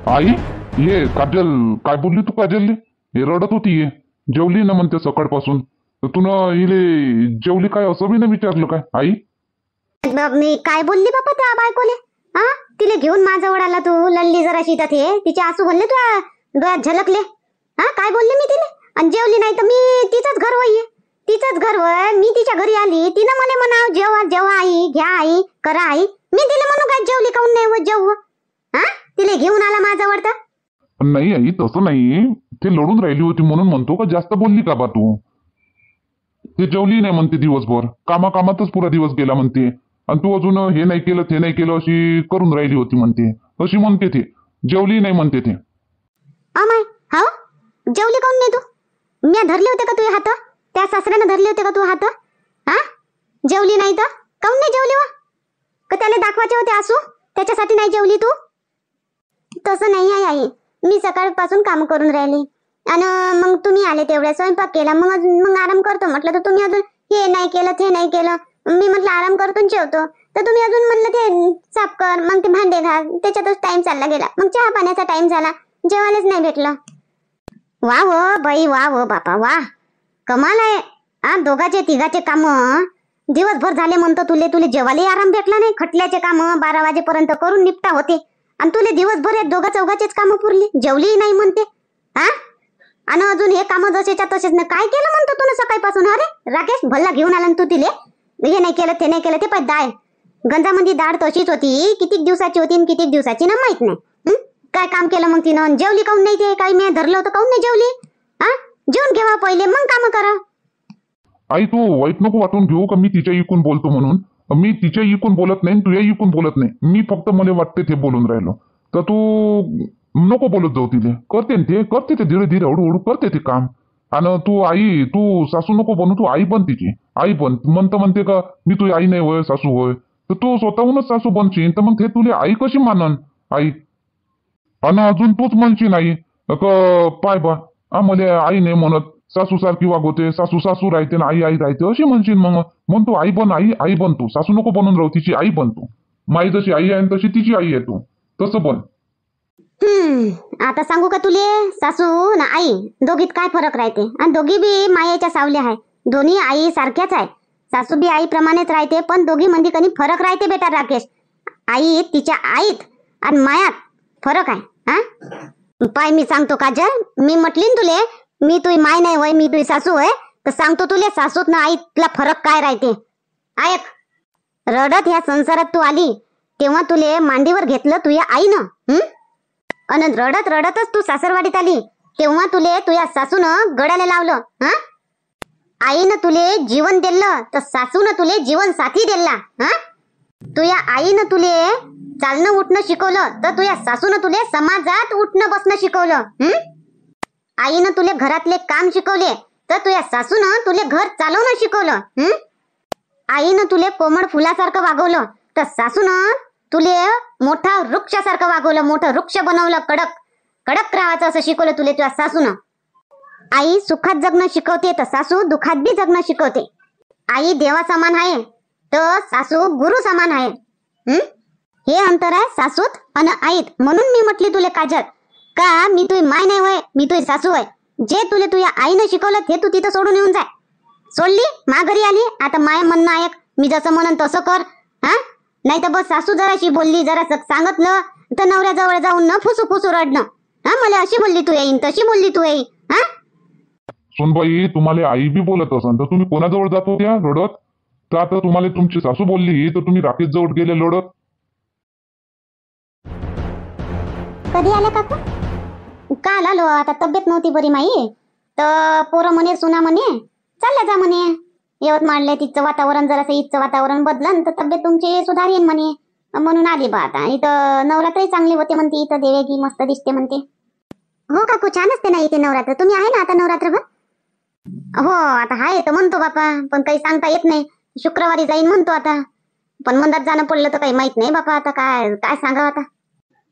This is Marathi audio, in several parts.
आई, ये काजल काय बोलली तू काजलले? हे रडत होती ये. जेवली ना म्हणते सकाळपासून. तर तू इले जेवली काय असं बी नाही विचारलं काय आई? मी काय बोलली बापा त्या बायकोले? हा, तिले घेऊन माझ्याजवळ आला तू, लढली जराशी तिथे, तिचे आसू भरले तुझ्या डोळ्यात झलकले. हा, काय बोलले मी तिले? आणि जेवली नाही तर मी तिचंच घर वय, तिचंच घर वय. मी तिच्या घरी आली, तिनं मला म्हणाव जेवा जेवा आई, घ्या आई, करा आई. मी तिला म्हणू काय जेवली काऊन नाही व जेवू? हा, तिले घेऊन आला माझ्याजवळ तर. नाही आई, तसं नाही. ते लढून राहिली होती म्हणून म्हणतो. का जास्त बोलली का बा तू? ते जेवली नाही म्हणते दिवसभर, कामाकामातच पुरा दिवस गेला म्हणते. आणि तू अजून हे नाही केलं ते नाही केलं अशी करून राहिली होती म्हणते. अशी म्हणते ते. जेवली नाही म्हणते ते. अमाय, हा, जेवली काऊन नाही तू? मी धरले होते का तुझे हात? त्या सासऱ्यानं धरले होते का तू हात? हा, जेवली नाही तर काऊन नाही जेवली वा? का त्याला दाखवायचे होते आसू, त्याच्यासाठी नाही जेवली तू? तसं नाही आहे आई, मी सकाळपासून काम करून राहिली आणि मग तुम्ही आले तेवढ्या स्वयंपाक केला, मग आराम करतो म्हटलं तर तुम्ही अजून हे नाही केलं ते नाही केलं. मी म्हटलं आराम करतो जेवतो, तर तुम्ही अजून म्हणलं ते साफ कर, मग ते भांडे घाल, त्याच्यातच टाइम चालला गेला. मग चहा पाण्याचा टाइम झाला, जेवायलाच नाही भेटलं. वा व बाई, वा व बापा, वा, कमाल आहे. हा, दोघाचे तिघाचे काम दिवसभर झाले म्हणतो, तुले जेवायला आराम भेटला नाही. खटल्याचे काम 12 वाजेपर्यंत करून निपटा होते आणि तुले दिवसभर दोघा चौघाचेच काम पुरली, जेवली नाही म्हणते. हा, आणि अजून हे काम जसेच्या तसेच ना. काय केलं म्हणतो तू सकाळपासून? अरे राकेश, भल्ला घेऊन आला तू तिले, हे नाही केलं ते नाही केलं. ते पण डाळ गंजामध्ये डाळ तशीच होती, किती दिवसाची होती आणि किती दिवसाची ना माहित नाही. काय काम केलं मग तिनं? जेवली काऊन नाही? ते काही मी धरलं होतं काऊन नाही जेवली? हा, जेवून घेवा पहिले, मग काम करा. आई, तू वाईट नको वाटून घेऊ का मी तिच्या इकून बोलतो म्हणून. मी तिच्या इकून बोलत नाही, तुझ्या इकून बोलत नाही. मी फक्त मला वाटते ते बोलून राहिलो. तर तू नको बोलत जाऊ तिले. करते ते, करते ते धीरे धीरे हळूहळू करते ते काम. आणि तू आई, तू सासू नको बनू, तू आई बन तिची. आई बन. म्हणते का मी तुझी आई नाही होय, सासू होय. तर तू स्वतःहूनच सासू बनशील, तर मग ते तुले आई कशी मानन आई? आणि अजून तूच म्हणशील आई पाय बा, मला आई नाही म्हणत, सासू सारखी वागवते, सासू सासू राहते ना आई आई राहते अशी म्हणशील. मग तू आई बन, आई आई बन. तू सासू नको बनून राहू, तिची आई बन तू. माई जशी आई आहे तशी तिची आई आहे तू, तसं बन. आता सांगू का तुले, सासू ना आई दोघीत काय फरक राहते? आणि दोघी बी मायेच्या सावल्या आहे, दोन्ही आई सारख्याच आहे. सासू बी आई प्रमाणेच राहते, पण दोघी मध्ये कधी फरक राहते बेटा राकेश. आई तिच्या आईत आणि मायात फरक आहे. हा, पाय मी सांगतो काजल, मी म्हटली तुले मी तुझी माय नाही होय, मी तुझी सासू होय, तर सांगतो तुले सासूत ना आईतला फरक काय राहते. ऐक, रडत ह्या संसारात तू आली तेव्हा तुले मांडीवर घेतलं तुझ्या आईनं. आणि रडत रडतच तू सासरवाडीत आली तेव्हा तुले तुझ्या सासूनं गळ्याला लावलं. हा, आईनं तुले जीवन दिलं तर सासूनं तुले जीवन साथी दिला. हा, तुझ्या आईनं तुले चालणं उठणं शिकवलं तर तुझ्या सासूनं तुले समाजात उठणं बसणं शिकवलं. आईनं तुले घरातले काम शिकवले तर तुझ्या सासूनं तुले घर चालवणं शिकवलं. आईनं तुले कोमळ फुलासारखं वागवलं तर सासूनं तुले मोठा वृक्षासारखं वागवलं, मोठं वृक्ष बनवलं, कडक कडक राहायचं असं शिकवलं तुले तुझ्या सासूनं. आई सुखात जगणं शिकवते तर सासू दुखात बी जगणं शिकवते. आई देवा समान आहे तर सासू गुरु समान आहे. हे अंतर आहे सासूत आणि आईत. म्हणून मी म्हटली तुले काजल का मी तुझी माय नाही होय, मी तुझी सासू होय. जे तुले तुझ्या आईनं शिकवलं ते तू तिथं सोडून येऊन जाय. सोडली, मा घरी आली, आता माय म्हणणं ऐक, मी जसं म्हणन तसं कर. हा, नाही तर बस सासू जराशी बोलली, जरा सांगितलं तर नवऱ्याजवळ जाऊन न फुसू फुसू रडणं. हा, मला अशी बोलली तू येईन, तशी बोलली तू येईन. हा, सोनबाई, तुम्हाला आई बी बोलत असन तर तुम्ही कोणाजवळ जातो त्या रडत? तर आता तुम्हाला तुमची सासू बोलली तर तुम्ही राकेश जवळ गेले लढत. कधी आला काकू? काल आलो. आता तब्येत नव्हती बरी माई, तर पोरं म्हणे सुना म्हणे चालल्या जा म्हणे यवतमाळले, तिचं वातावरण जरासं इथचं वातावरण बदलन तर तब्येत तुमची सुधारेन म्हणे, म्हणून आली बा. आता इथं नवरात्रही चांगली होते म्हणते, इथं देवेगी मस्त दिसते म्हणते. हो काकू, छान असते ना इथे नवरात्र. तुम्ही आहे ना आता नवरात्रभर? हो, आता हाय तर म्हणतो बापा, पण काही सांगता येत नाही. शुक्रवारी जाईन म्हणतो आता, पण मंदात जाणं पडलं तर काही माहित नाही बापा. आता काय काय सांगावं आता.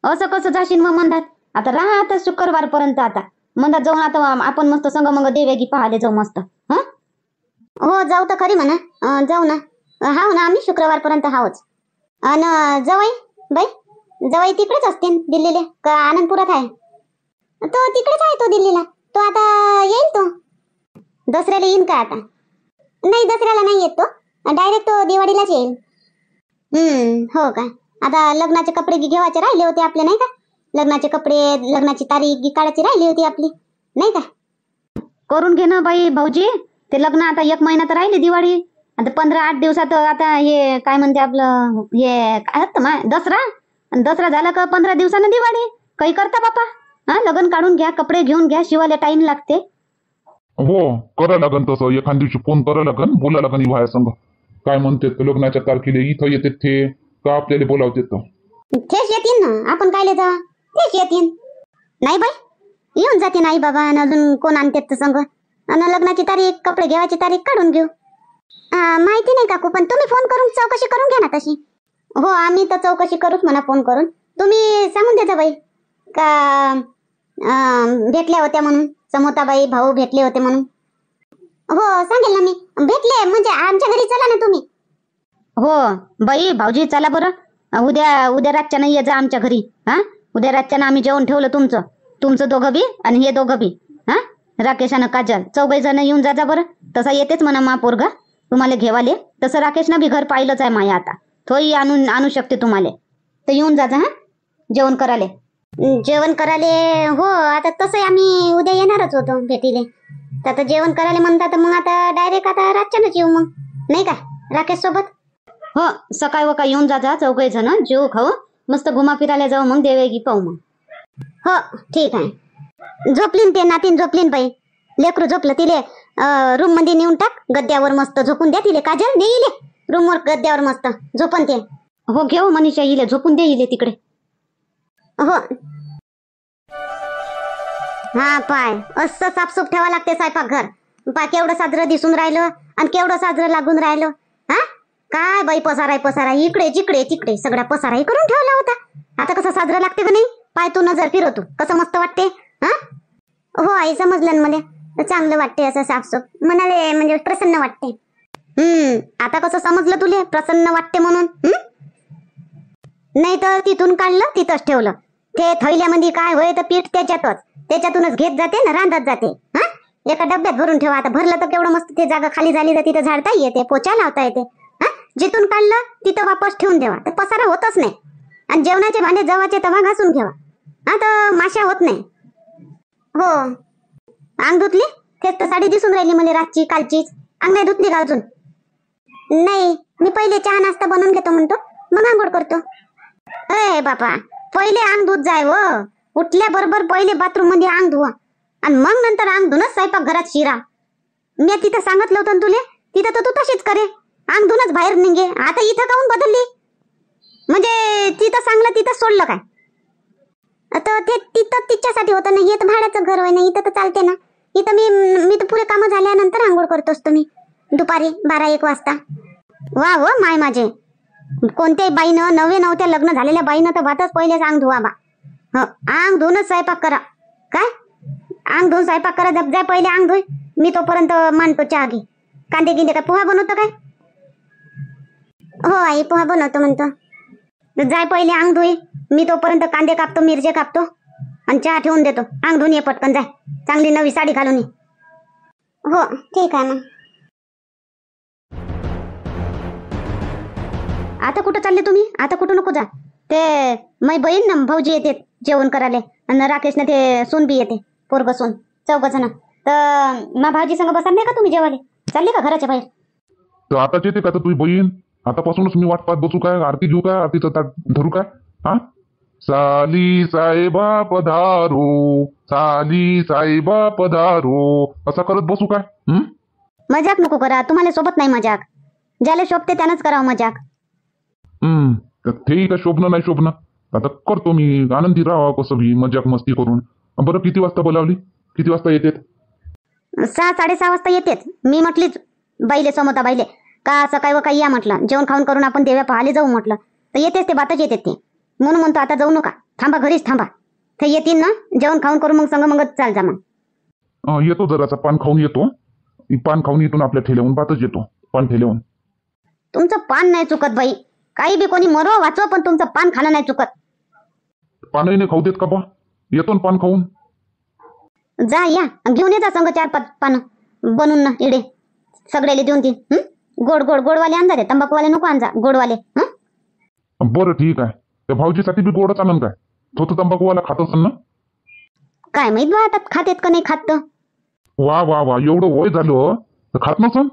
असं कसं जाशील मग मंदात? आता राहा आता शुक्रवारपर्यंत. आता मंदात जाऊन आता आपण मस्त संग मग देवेगी पाहायला जाऊ मस्त. हो जाऊ तर खरी म्हणा, जाऊ ना. हाव ना, आम्ही शुक्रवारपर्यंत हावच. अन जवाई बाई जवळ तिकडेच असते दिल्लीला का आनंदपुरात आहे? तो तिकडेच आहे, तो दिल्लीला. तो आता येईल, तो दसऱ्याला येईन का आता? नाही, दसऱ्याला नाही येत तो, डायरेक्ट तो दिवाळीलाच येईल. हो का? आता लग्नाचे कपडे घेवायचे राहिले होते आपले, नाही का? लग्नाचे कपडे, लग्नाची तारीख काढायची राहिली होती आपली, नाही का? करून घे ना बाई भाऊजी, ते लग्न आता 1 महिना तर राहिले दिवाळी. आता 15-8 दिवसात आता हे काय म्हणते आपलं हे काय असतं दसरा, आणि दसरा झाला का 15 दिवसानं दिवाळी. काही करता बापा? हा, लग्न काढून घ्या, कपडे घेऊन घ्या, शिवायला टाइम लागते. हो, करा लागन तसं. एखाद दिवशी फोन करा लागन, बोला लागन व्हाया संग. काय म्हणते लग्नाच्या तारखेला इथं येते ते का आपल्याला बोलावते तर? तेच येतील ना, आपण कायले जा, तेच येतील. नाही बाई, येऊन जाते नाही बाबा. आणि अजून कोण आणते तर संग, आणि लग्नाची तारीख, कपडे घेवायची तारीख काढून घेऊ. माहिती नाही काकू, पण तुम्ही फोन करून चौकशी करून घ्या ना तशी. हो, आम्ही तर चौकशी करूच म्हणा फोन करून. तुम्ही सांगून द्यायचा बाई का भेटल्या होत्या म्हणून, समोताबाई भाऊ भेटले होते म्हणून. हो सांगेल ना मी, भेटले म्हणजे आमच्या घरी चला ना तुम्ही. हो बाई भाऊजी, चला बरं. उद्या रातच्यानं ये जा आमच्या घरी. हा, उद्या रातच्यानं आम्ही जेवण ठेवलं तुमचं दोघं बी आणि हे दोघं बी. हा, राकेश आणि काजल 4 जण येऊन जा बरं. तसा येतेच म्हणा मा पोरगा तुम्हाला घेवाले. तसं राकेशनं बी घर पाहिलंच आहे माया. आता तोही आणू शकते तुम्हाला. तर येऊन जा हा जेवण कराले. जेवण करायले हो, आता तसं आम्ही उद्या येणारच होतो भेटीले. तर आता जेवण करायला म्हणतात, मग आता डायरेक्ट आता रातच्यानंच येऊ मग, नाही का राकेश सोबत? हो, सकाळी वका येऊन जा 4 जण, जेव खाऊ मस्त घुमा फिरायला जाऊ, मग देवेगी पाहू मग. हो ठीक आहे. झोपलीन ते नातीन, झोपलीन बाई. लेकरू झोपलं, तिले रूम मध्ये नेऊन टाक, गद्द्यावर मस्त झोपून द्या तिले. काजल दे इले रूमवर गद्द्यावर मस्त झोपन ते. हो घेऊ मनीषा, इले झोपून दे इले तिकडे. हो. हा पाय, असं साफसूफ ठेवा लागते स्वयंपाकघर. पा केवढं साजरं दिसून राहिलं आणि केवढं साजरं लागून राहिलं. हा काय बाई, पसारा इकडे जिकडे तिकडे सगळा पसाराही करून ठेवला होता. आता कसं साजरं लागते का नाही? पाय तू नजर फिरवतो, कसं मस्त वाटते. हा हो आई, समजलं ना मला. चांगलं वाटते असं साफसूफ, मनाले म्हणजे प्रसन्न वाटते. आता कसं समजलं तुले प्रसन्न वाटते म्हणून? नाही तर तिथून काढलं तिथंच ठेवलं. ते थैल्यामध्ये काय होय तर पीठ त्याच्यातूनच घेत जाते ना, रांधत जाते. हा, एका डब्यात भरून ठेवा. आता भरलं तर केवढं मस्त, ते जागा खाली झाली तर तिथं झाडता येते, पोचा लावता येते. हा, जिथून काढलं तिथं वापस ठेवून देवा, तर पसारा होतच नाही. आणि जेवणाचे भांडे जवाचे तवा घासून घ्यावा. हा, तर माशा होत नाही. हो, अंग धुतली? तेच तर साडी दिसून राहिली मला रातची कालचीच. अंग नाही धुतली का अजून? नाही, मी पहिले चहा नाश्ता बनवून घेतो म्हणतो, मग आंघोळ करतो. ए बापा, पहिले अंग धुत जाय व. उठल्याबरोबर पहिले बाथरूम मध्ये अंग धुवा आणि मग नंतर अंग धुनच स्वयंपाक घरात शिरा. मी तिथं सांगितलं होतं ना तुले, तिथं तर तू तशीच करे, अंग धुनच बाहेर निघे. आता इथं काऊन बदलली? म्हणजे तिथं सांगलं तिथं सोडलं काय? आता ते तिथं तिच्यासाठी होतं ना, हे तर भाड्याचं घर होय ना, इथं तर चालते ना. इथं मी तर पुरे कामं झाल्यानंतर आंघोळ करतोस तुम्ही दुपारी 12-1 वाजता. वा व माय माझे, कोणत्याही बाईनं नवत्या लग्न झालेल्या बाईनं तर भातच पहिलेच अंग धुवा बा. हो, अंग धुवूनच स्वयंपाक करा. काय अंग धुवून स्वयंपाक करा? जप जाय पहिले अंग धुई, मी तोपर्यंत मांडतो चहा घे. कांदे गिंदे काय पोहा बनवतो काय? हो आई, पोहा बनवतो म्हणतो. जाय पहिले अंग धुई, मी तोपर्यंत कांदे कापतो, मिरचे कापतो आणि चहा ठेवून देतो. अंग धुवून ये पटकन, जाय. चांगली नवी साडी घालून ये. हो ठीक आहे मग. आता कुठं चालले तुम्ही? आता कुठं नको जा. ते मै बहीण ना भाऊजी येते जेवण करायला, आणि राकेशने ते सून बी येते, पोरग सून, 4 जण. तर मा भाऊजी संग बसणार नाही का तुम्ही जेवायला? चालले का घराच्या बाहेर? तर आताच येते का तर तुझी बहीण? आतापासूनच मी वाट पाहत बसू काय? आरती घेऊ काय? आरतीचं ताट धरू काय? हा, साली साहेबा पधारो, साली साहेबा पधारो, असा करत बसू काय? मजाक नको करा, तुम्हाला सोबत नाही मजाक. ज्याला शोभते त्यानंच करावं मजाक. ते का शोभनं नाही शोभनं, आता करतो मी. आनंदी राहा कसं बी मजाक मस्ती करून. बरं किती वाजता बोलावली? किती वाजता येते? 6-6:30 वाजता येतेच. मी म्हटलीच बाईले, समोता बाईले, का सकाळी व काही या म्हटलं, जेवण खाऊन करून आपण देव्या पाहायला जाऊ म्हटलं. तर येतेच ते, बातच येते ते. म्हणून म्हणतो आता जाऊ नका, थांबा घरीच थांबा. ते येतील ना, जेवण खाऊन करून मग संग मग चाल जा. मग येतो, जराचा पान खाऊन येतो. पान खाऊन येतो ना आपल्या ठेल्याहून, बातच येतो पान ठेल्याहून. तुमचं पान नाही चुकत बाई, काही बी कोणी मरो वाचव, पण तुमचं पान खाणं नाही चुकत. पानही नाही खाऊ देत का बा? येतो ना पान खाऊन. जा या घेऊन ये जा संग 4-5 पानं बनवून ना इडे सगळ्याला देऊन देईन. गोड गोड गोडवाले आणजा रे, तंबाखूवाले नको आणजा, गोडवाले. बरं ठीक आहे. त्या भाऊजीसाठी बी गोड चालन काय? तो तर तंबाखूवाला खात असेल ना? काय माहित बा आता खातेत का नाही खात तर. वा वा वा, एवढं वय झालं तर खात नसन.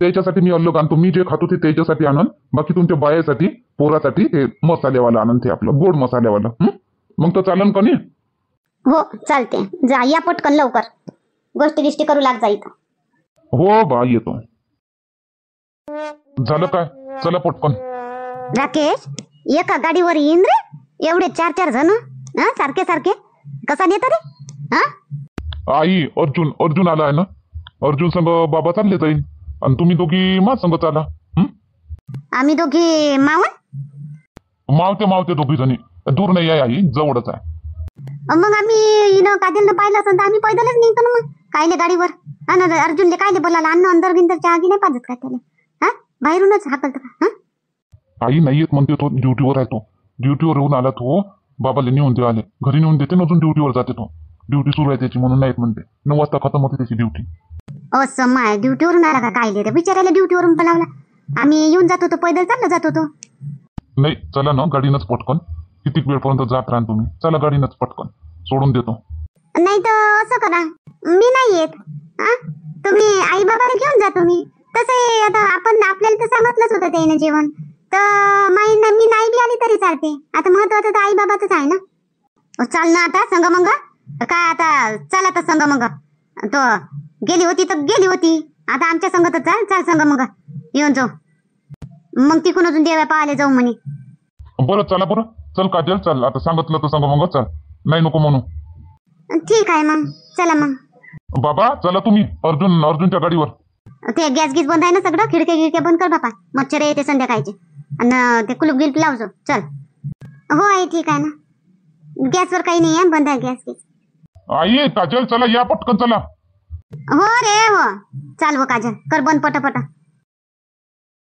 त्याच्यासाठी मी अलग आणतो. मी जे खातो ते त्याच्यासाठी आणन, बाकी तुमच्या बायासाठी पोरासाठी ते मसालेवाला आणन, ते आपलं गोड मसालेवाला. मग तर चालन का नाही? हो चालते, जा या पटकन लवकर, गोष्टी गिष्टी करू लाग जा इथं. हो बा येतो. झालं काय? चला पटकन. राकेश एका गाडीवर येईन रे एवढे 4-4 जण सारखे सारखे कसा नेता रे? आई अर्जुन आला आहे ना. अर्जुन संग बाबा चालले जाईल आणि तुम्ही दोघी मा संग चाला. आम्ही दोघी मावून मावते दोघी जणी. दूर नाही आहे आई, जवळच आहे. मग आम्ही हिनं काजलनं पाहिलं असं तर आम्ही पैदलच निघतो ना. मग कायले गाडीवर अर्जुनले कायले बोलायला अन्न अंदर गिंदर चहा की नाही पाजत का त्याला? बाहेरूनच हाकलत का? आई नाही येत म्हणते, तो ड्युटीवर आहे. तो ड्युटीवर येऊन आला. तो बाबाला नेऊन दे आले, घरी नेऊन देते ना, अजून ड्युटीवर जाते. तो ड्युटी सुरू आहे त्याची म्हणून नाही येत म्हणते. 9 वाजता खतम होते त्याची ड्युटी. असं माय ड्युटीवरून आला का? कायले रे बिचारायला ड्युटीवरून बोलावला. आम्ही येऊन जात होतो, पैदल चाललं जात होतो. नाही चला ना गाडीनंच पटकन. किती वेळपर्यंत जात राहा तुम्ही? चला गाडीनंच पटकन सोडून देतो. नाही तर असं करा, मी नाही येत. तुम्ही आई बाबाला घेऊन जा. तुम्ही तसं आता आपण आपल्याला तर सांगितलंच होतं त्यानं जेवण तर मी नाही बी आली तरी चालते. आता महत्वाचं तर आई बाबाच आहे ना. चाल ना आता संग मग. काय आता चला तर संग मग. तो गेली होती तर गेली होती, आता आमच्या संग तर चाल संग मग येऊन जाऊ. मग तिकून अजून देव्या पाहायला जाऊ म्हणे. बरं चला बरं. चल काजल चल, आता सांगितलं तर संग मग चल. नाही नको म्हणू. ठीक आहे मग चला मग. बाबा चला तुम्ही अर्जुनच्या गाडीवर. ते गॅस गीस बंद आहे ना सगळं, खिडक्या गिडक्या बंद कर बापा, मच्छर येते संध्याकाळचे. आणि ते कुलूप गिल्प लावजो. चल. हो आई ठीक आहे ना, गॅसवर काही नाही आहे, बंद आहे गॅस गीस. आई काजल चला या पटकन चला. हो रे हो. चाल हो काजल कर बंद पटापटा.